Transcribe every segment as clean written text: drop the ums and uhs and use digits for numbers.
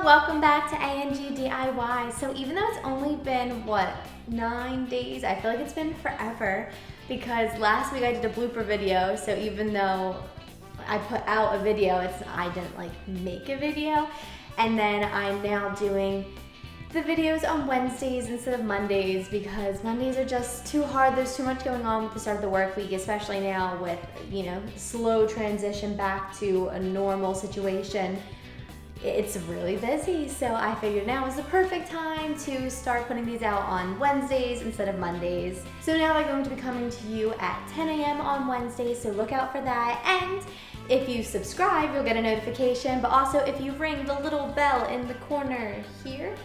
welcome back to ANG DIY. So even though it's only been, 9 days? I feel like it's been forever because last week I did a blooper video, so even though I put out a video, I didn't like make a video. And then I'm now doing the videos on Wednesdays instead of Mondays because Mondays are just too hard. There's too much going on with the start of the work week, especially now with, slow transition back to a normal situation. It's really busy, so I figured now is the perfect time to start putting these out on Wednesdays instead of Mondays. So now they're going to be coming to you at 10 a.m. on Wednesdays, so look out for that. And if you subscribe, you'll get a notification, but also if you ring the little bell in the corner here.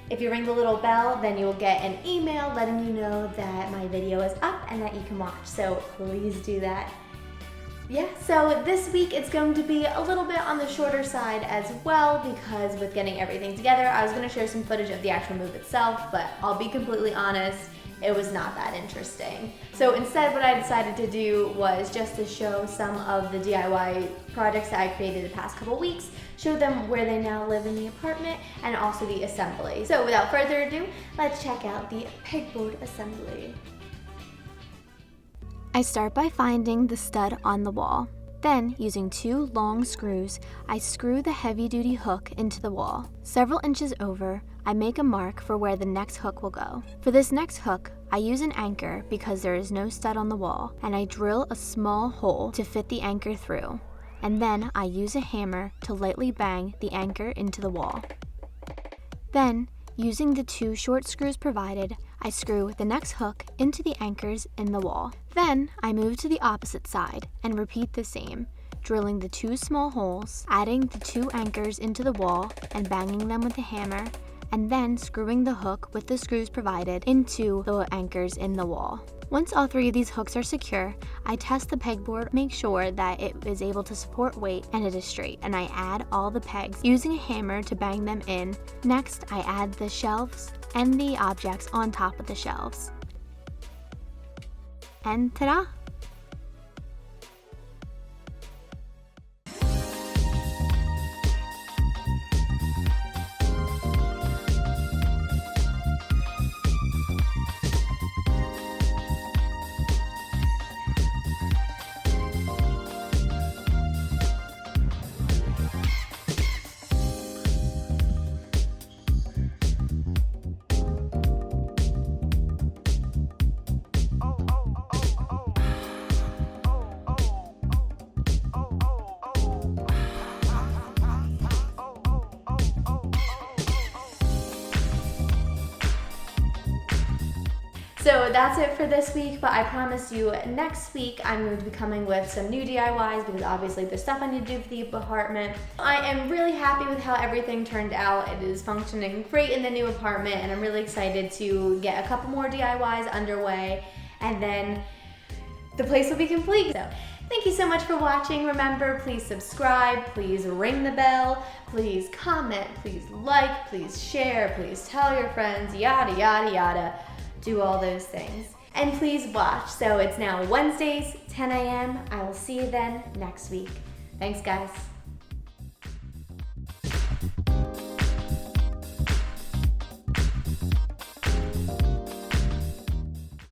If you ring the little bell, then you'll get an email letting you know that my video is up and that you can watch, so please do that. Yeah, so this week it's going to be a little bit on the shorter side as well because with getting everything together, I was going to share some footage of the actual move itself, but I'll be completely honest, it was not that interesting. So instead what I decided to do was just to show some of the DIY projects that I created the past couple weeks, show them where they now live in the apartment, and also the assembly. So without further ado, let's check out the pegboard assembly. I start by finding the stud on the wall. Then, using 2 long screws, I screw the heavy-duty hook into the wall. Several inches over, I make a mark for where the next hook will go. For this next hook, I use an anchor because there is no stud on the wall, and I drill a small hole to fit the anchor through. And then I use a hammer to lightly bang the anchor into the wall. Then, using the 2 short screws provided, I screw the next hook into the anchors in the wall. Then I move to the opposite side and repeat the same, drilling the 2 small holes, adding the 2 anchors into the wall and banging them with a hammer, and then screwing the hook with the screws provided into the anchors in the wall. Once all 3 of these hooks are secure, I test the pegboard, make sure that it is able to support weight and it is straight, and I add all the pegs using a hammer to bang them in. Next, I add the shelves and the objects on top of the shelves. And ta-da! So that's it for this week, but I promise you next week I'm going to be coming with some new DIYs because obviously there's stuff I need to do for the apartment. I am really happy with how everything turned out. It is functioning great in the new apartment and I'm really excited to get a couple more DIYs underway and then the place will be complete. So thank you so much for watching. Remember, please subscribe, please ring the bell, please comment, please like, please share, please tell your friends, yada, yada, yada. Do all those things. And please watch. So it's now Wednesdays, 10 a.m. I will see you then next week. Thanks, guys.